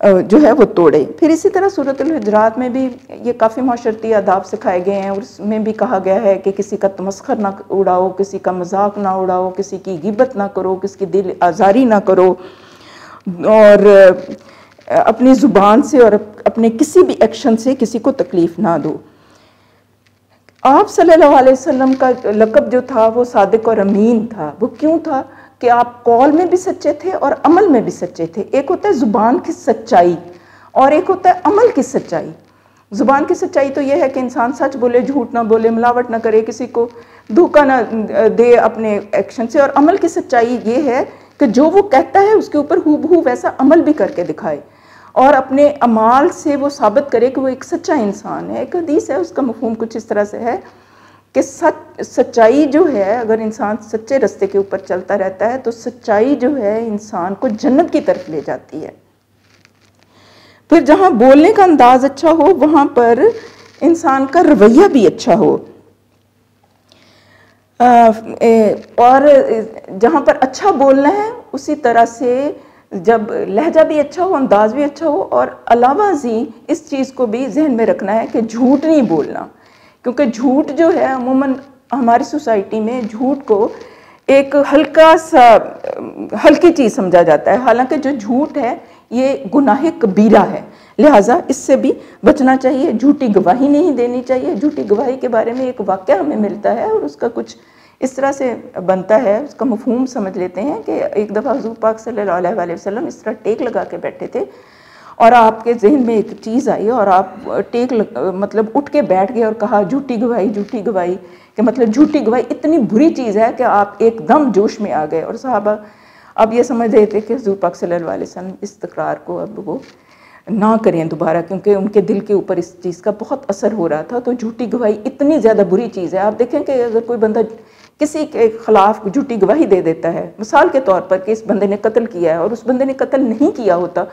جو ہے وہ توڑے۔ پھر اسی طرح سورۃ الحجرات میں بھی یہ کافی معاشرتی آداب سکھائے گئے ہیں، اور اس میں بھی کہا گیا ہے کہ کسی کا تمسخر نہ اڑاؤ، کسی کا مذاق نہ اڑاؤ، کسی کی غیبت نہ کرو، کسی کی دل آزاری نہ کرو، اور اپنی زبان سے اور اپنے کسی بھی ایکشن سے کسی کو تکلیف نہ دو۔ آپ صلی اللہ علیہ وسلم کا لقب جو تھا وہ صادق اور امین تھا۔ وہ کیوں تھا؟ کہ آپ قول میں بھی سچے تھے اور عمل میں بھی سچے تھے۔ ایک ہوتا ہے زبان کی سچائی اور ایک ہوتا ہے عمل کی سچائی۔ زبان کی سچائی تو یہ ہے کہ انسان سچ بولے، جھوٹ نہ بولے، ملاوٹ نہ کرے، کسی کو دھوکہ نہ دے اپنے ایکشن سے، اور عمل کی سچائی یہ ہے کہ جو وہ کہتا ہے اس کے اوپر ہو بہو ویسا عمل بھی کر کے دکھائے، اور اپنے اعمال سے وہ ثابت کرے کہ وہ ایک سچا انسان ہے۔ ایک حدیث ہے، اس کا مفہوم کچھ اس طرح سے ہے کہ سچائی جو ہے، اگر انسان سچے راستے کے اوپر چلتا رہتا ہے تو سچائی جو ہے انسان کو جنت کی طرف لے جاتی ہے۔ پھر جہاں بولنے کا انداز اچھا ہو وہاں پر انسان کا رویہ بھی اچھا ہو، اور جہاں پر اچھا بولنا ہے اسی طرح سے جب لہجہ بھی اچھا ہو، انداز بھی اچھا ہو، اور علاوہ ازیں اس چیز کو بھی ذہن میں رکھنا ہے کہ جھوٹ نہیں بولنا، کیونکہ جھوٹ جو ہے عموماً ہماری سوسائٹی میں جھوٹ کو ایک ہلکی چیز سمجھا جاتا ہے، حالانکہ جو جھوٹ ہے یہ گناہ کبیرہ ہے، لہٰذا اس سے بھی بچنا چاہیے۔ جھوٹی گواہی نہیں دینی چاہیے۔ جھوٹی گواہی کے بارے میں ایک واقعہ ہمیں ملتا ہے اور اس کا کچھ اس طرح سے بنتا ہے، اس کا مفہوم سمجھ لیتے ہیں کہ ایک دفعہ حضور پاک صلی اللہ علیہ وسلم اس طرح ٹیک لگا کے بیٹھے تھے، اور آپ کے ذہن میں ایک چیز آئی اور آپ مطلب اٹھ کے بیٹھ گئے اور کہا جھوٹی گواہی، جھوٹی گواہی، کہ مطلب جھوٹی گواہی اتنی بری چیز ہے کہ آپ ایک دم جوش میں آ گئے، اور صحابہ اب یہ سمجھ رہے تھے کہ حضور پاک صلی اللہ علیہ وسلم اس تکرار کو اب وہ نہ کریں دوبارہ، کیونکہ ان کے دل کے اوپر اس چیز کا بہت اثر ہو رہا تھا۔ تو جھوٹی گواہی اتنی زیادہ بری چیز ہے، آپ دیکھیں کہ اگر کوئی بندہ کسی کے خلاف جھوٹی گواہی دے دیتا ہے، مثال کے طور پر کہ اس بندے نے قتل کیا ہے اور اس بندے نے قتل نہیں کیا ہوتا،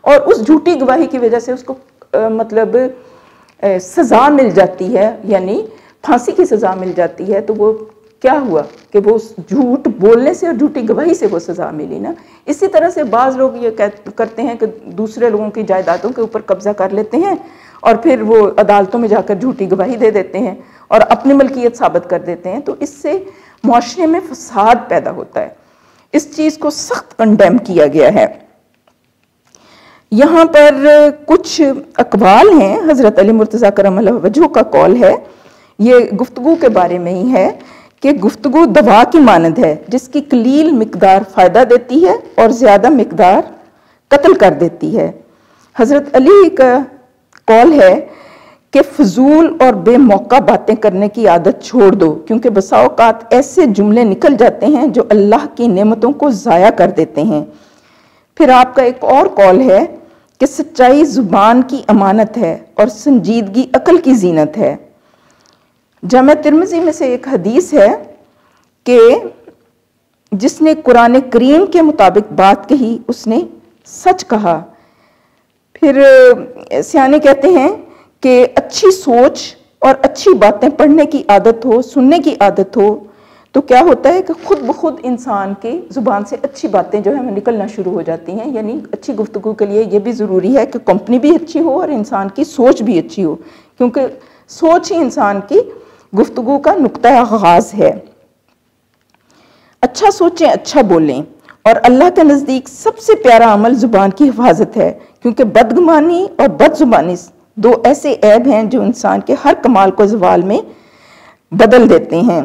اور اس جھوٹی گواہی کی وجہ سے اس کو مطلب سزا مل جاتی ہے، یعنی پھانسی کی سزا مل جاتی ہے، تو وہ کیا ہوا کہ وہ جھوٹ بولنے سے اور جھوٹی گواہی سے وہ سزا ملی نا۔ اسی طرح سے بعض لوگ یہ کرتے ہیں کہ دوسرے لوگوں کی جائیدادوں کے اوپر قبضہ کر لیتے ہیں اور پھر وہ عدالتوں میں جا کر جھوٹی گواہی دے دیتے ہیں اور اپنی ملکیت ثابت کر دیتے ہیں، تو اس سے معاشرے میں فساد پیدا ہوتا ہے۔ اس چیز کو سخت کنڈیم کیا گیا ہے۔ یہاں پر کچھ اقوال ہیں، حضرت علی مرتضیٰ کرم اللہ وجہہ کا قول ہے، یہ گفتگو کے بارے میں ہی ہے کہ گفتگو دوا کی مانند ہے جس کی قلیل مقدار فائدہ دیتی ہے اور زیادہ مقدار قتل کر دیتی ہے۔ حضرت علی کا قول ہے کہ فضول اور بے موقع باتیں کرنے کی عادت چھوڑ دو، کیونکہ بسا اوقات ایسے جملے نکل جاتے ہیں جو اللہ کی نعمتوں کو ضائع کر دیتے ہیں۔ پھر آپ کا ایک اور قول ہے کہ سچائی زبان کی امانت ہے اور سنجیدگی عقل کی زینت ہے۔ جامع ترمذی میں سے ایک حدیث ہے کہ جس نے قرآن کریم کے مطابق بات کہی اس نے سچ کہا۔ پھر سیانے کہتے ہیں کہ اچھی سوچ اور اچھی باتیں پڑھنے کی عادت ہو، سننے کی عادت ہو، تو کیا ہوتا ہے کہ خود بخود انسان کی زبان سے اچھی باتیں جو ہیں وہ نکلنا شروع ہو جاتی ہیں۔ یعنی اچھی گفتگو کے لیے یہ بھی ضروری ہے کہ کمپنی بھی اچھی ہو اور انسان کی سوچ بھی اچھی ہو، کیونکہ سوچ ہی انسان کی گفتگو کا نقطہ آغاز ہے۔ اچھا سوچیں، اچھا بولیں، اور اللہ کے نزدیک سب سے پیارا عمل زبان کی حفاظت ہے، کیونکہ بدگمانی اور بد زبانی دو ایسے عیب ہیں جو انسان کے ہر کمال کو زوال میں بدل دیتے ہیں۔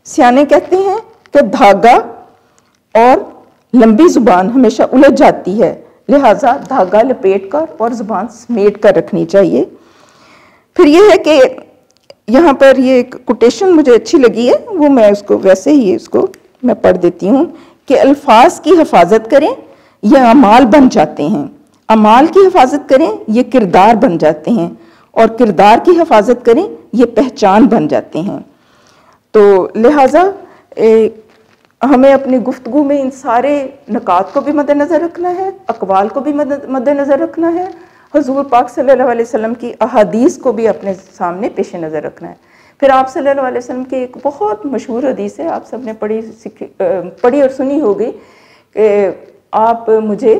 سیانے کہتے ہیں کہ دھاگا اور لمبی زبان ہمیشہ الجھ جاتی ہے، لہٰذا دھاگا لپیٹ کر اور زبان سمیٹ کر رکھنی چاہیے۔ پھر یہ ہے کہ یہاں پر یہ ایک کوٹیشن مجھے اچھی لگی ہے، وہ میں اس کو ویسے ہی اس کو میں پڑھ دیتی ہوں کہ الفاظ کی حفاظت کریں یہ اعمال بن جاتے ہیں، اعمال کی حفاظت کریں یہ کردار بن جاتے ہیں، اور کردار کی حفاظت کریں یہ پہچان بن جاتے ہیں۔ تو لہٰذا ہمیں اپنی گفتگو میں ان سارے نکات کو بھی مد نظر رکھنا ہے، اقوال کو بھی مد نظر رکھنا ہے، حضور پاک صلی اللہ علیہ وسلم کی احادیث کو بھی اپنے سامنے پیش نظر رکھنا ہے۔ پھر آپ صلی اللہ علیہ وسلم کی ایک بہت مشہور حدیث ہے، آپ سب نے پڑھی اور سنی ہوگی کہ آپ مجھے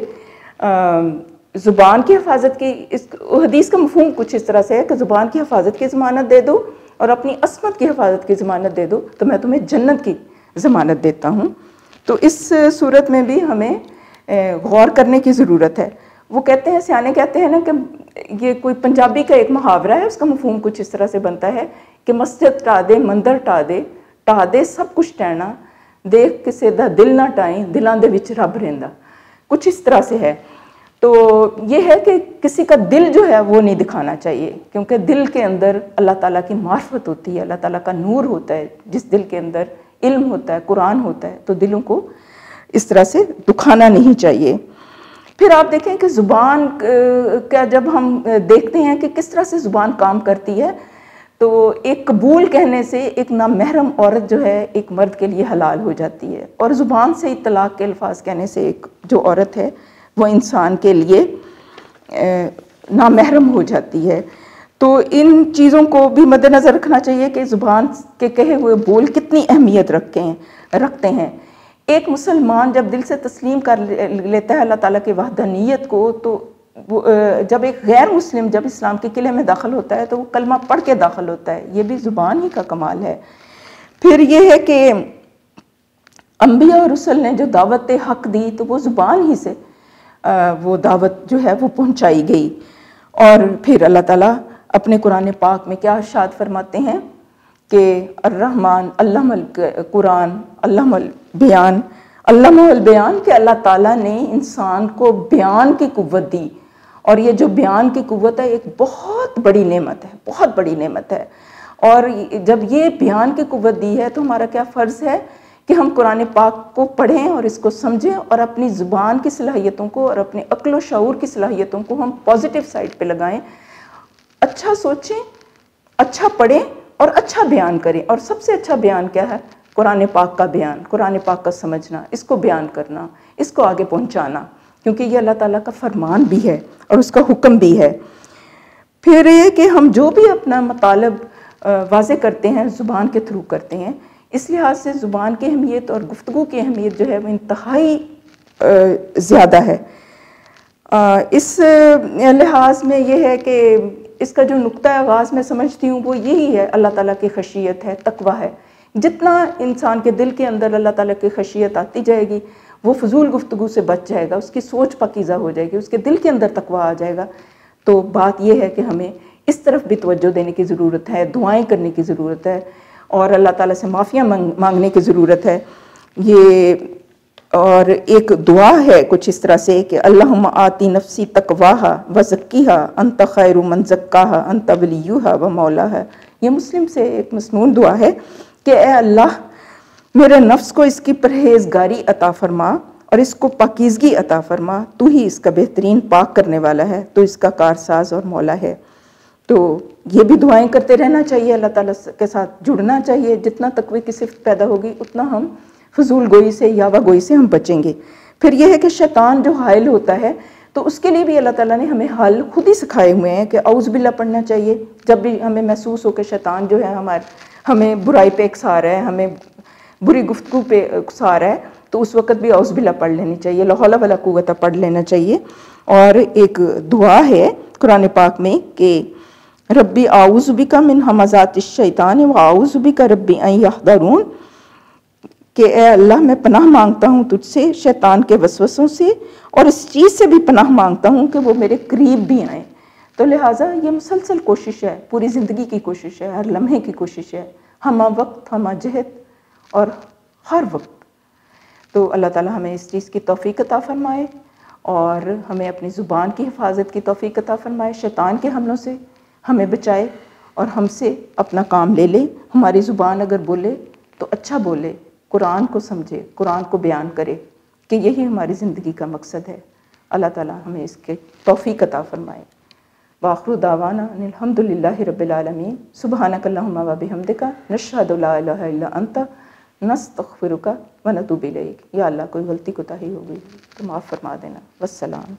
زبان کی حفاظت کی اس حدیث کا مفہوم کچھ اس طرح سے ہے کہ زبان کی حفاظت کی ضمانت دے دو اور اپنی عصمت کی حفاظت کی ضمانت دے دو تو میں تمہیں جنت کی ضمانت دیتا ہوں. تو اس صورت میں بھی ہمیں غور کرنے کی ضرورت ہے. وہ کہتے ہیں، سیانے کہتے ہیں نا کہ یہ کوئی پنجابی کا ایک محاورہ ہے، اس کا مفہوم کچھ اس طرح سے بنتا ہے کہ مسجد ٹا دے مندر ٹا دے سب کچھ ٹہنا، دیکھ کسے دا دل نہ ٹائیں دلاں دے وچ رب رہندا. کچھ اس طرح سے ہے. تو یہ ہے کہ کسی کا دل جو ہے وہ نہیں دکھانا چاہیے، کیونکہ دل کے اندر اللہ تعالیٰ کی معرفت ہوتی ہے، اللہ تعالیٰ کا نور ہوتا ہے. جس دل کے اندر علم ہوتا ہے، قرآن ہوتا ہے، تو دلوں کو اس طرح سے دکھانا نہیں چاہیے. پھر آپ دیکھیں کہ زبان کا جب ہم دیکھتے ہیں کہ کس طرح سے زبان کام کرتی ہے، تو ایک قبول کہنے سے ایک نامحرم عورت جو ہے ایک مرد کے لیے حلال ہو جاتی ہے، اور زبان سے طلاق کے الفاظ کہنے سے ایک جو عورت ہے وہ انسان کے لیے نامحرم ہو جاتی ہے. تو ان چیزوں کو بھی مد نظر رکھنا چاہیے کہ زبان کے کہے ہوئے بول کتنی اہمیت رکھتے ہیں. ایک مسلمان جب دل سے تسلیم کر لیتا ہے اللہ تعالیٰ کی وحدانیت کو، تو جب ایک غیر مسلم جب اسلام کے قلعے میں داخل ہوتا ہے تو وہ کلمہ پڑھ کے داخل ہوتا ہے. یہ بھی زبان ہی کا کمال ہے. پھر یہ ہے کہ انبیاء اور رسل نے جو دعوت حق دی تو وہ زبان ہی سے وہ دعوت جو ہے وہ پہنچائی گئی. اور پھر اللہ تعالیٰ اپنے قرآن پاک میں کیا ارشاد فرماتے ہیں کہ الرحمن علم القرآن علم البیان، علمہ البیان، کہ اللہ تعالیٰ نے انسان کو بیان کی قوت دی. اور یہ جو بیان کی قوت ہے ایک بہت بڑی نعمت ہے، بہت بڑی نعمت ہے. اور جب یہ بیان کی قوت دی ہے تو ہمارا کیا فرض ہے کہ ہم قرآن پاک کو پڑھیں اور اس کو سمجھیں اور اپنی زبان کی صلاحیتوں کو اور اپنے عقل و شعور کی صلاحیتوں کو ہم پازیٹیو سائڈ پہ لگائیں. اچھا سوچیں، اچھا پڑھیں اور اچھا بیان کریں. اور سب سے اچھا بیان کیا ہے؟ قرآن پاک کا بیان، قرآن پاک کا سمجھنا، اس کو بیان کرنا، اس کو آگے پہنچانا، کیونکہ یہ اللہ تعالیٰ کا فرمان بھی ہے اور اس کا حکم بھی ہے. پھر یہ کہ ہم جو بھی اپنا مطالب واضح کرتے ہیں زبان کے تھرو کرتے ہیں. اس لحاظ سے زبان کی اہمیت اور گفتگو کی اہمیت جو ہے وہ انتہائی زیادہ ہے. اس لحاظ میں یہ ہے کہ اس کا جو نقطہ آغاز میں سمجھتی ہوں وہ یہی ہے، اللہ تعالیٰ کی خشیت ہے، تقویٰ ہے. جتنا انسان کے دل کے اندر اللہ تعالیٰ کی خشیت آتی جائے گی وہ فضول گفتگو سے بچ جائے گا، اس کی سوچ پاکیزہ ہو جائے گی، اس کے دل کے اندر تقویٰ آ جائے گا. تو بات یہ ہے کہ ہمیں اس طرف بھی توجہ دینے کی ضرورت ہے، دعائیں کرنے کی ضرورت ہے اور اللہ تعالیٰ سے معافیاں مانگنے کی ضرورت ہے. یہ اور ایک دعا ہے کچھ اس طرح سے کہ اللہم آتی نفسی تقواہا وزکیہا انت خیر من زکاہا انت ولیہا و مولاہا. یہ مسلم سے ایک مسنون دعا ہے کہ اے اللہ میرے نفس کو اس کی پرہیزگاری عطا فرما اور اس کو پاکیزگی عطا فرما، تو ہی اس کا بہترین پاک کرنے والا ہے، تو اس کا کارساز اور مولا ہے. تو یہ بھی دعائیں کرتے رہنا چاہیے، اللہ تعالیٰ کے ساتھ جڑنا چاہیے. جتنا تقوی کی صفت پیدا ہوگی اتنا ہم فضول گوئی سے یاوہ گوئی سے ہم بچیں گے. پھر یہ ہے کہ شیطان جو حائل ہوتا ہے تو اس کے لیے بھی اللہ تعالیٰ نے ہمیں حل خود ہی سکھائے ہوئے ہیں کہ اعوذ باللہ پڑھنا چاہیے. جب بھی ہمیں محسوس ہو کہ شیطان جو ہے ہمیں برائی پہ اکسا رہا ہے، ہمیں بری گفتگو پہ اکسا رہا ہے، تو اس وقت بھی اعوذ باللہ پڑھ لینی چاہیے، لا حول ولا قوت پڑھ لینا چاہیے. اور ایک دعا ہے قرآن پاک میں کہ ربی اعوذ بک من ہمزات الشیطان و اعوذ بک ربی ان یحضرون، کہ اے اللہ میں پناہ مانگتا ہوں تجھ سے شیطان کے وسوسوں سے اور اس چیز سے بھی پناہ مانگتا ہوں کہ وہ میرے قریب بھی آئیں. تو لہٰذا یہ مسلسل کوشش ہے، پوری زندگی کی کوشش ہے، ہر لمحے کی کوشش ہے، ہمہ وقت ہمہ جہت اور ہر وقت. تو اللہ تعالیٰ ہمیں اس چیز کی توفیق عطا فرمائے اور ہمیں اپنی زبان کی حفاظت کی توفیق عطا فرمائے، شیطان کے حملوں سے ہمیں بچائے اور ہم سے اپنا کام لے لے. ہماری زبان اگر بولے تو اچھا بولے، قرآن کو سمجھے، قرآن کو بیان کرے، کہ یہی ہماری زندگی کا مقصد ہے. اللہ تعالیٰ ہمیں اس کے توفیق عطا فرمائے. وآخر دعوانا ان الحمد للہ رب العالمین. سبحانک اللہم و بحمدک نشہد لا الہ الا انت نستغفرک ونتوب الیک. یا اللہ کوئی غلطی کوتاہی ہو گئی تو معاف فرما دینا. والسلام.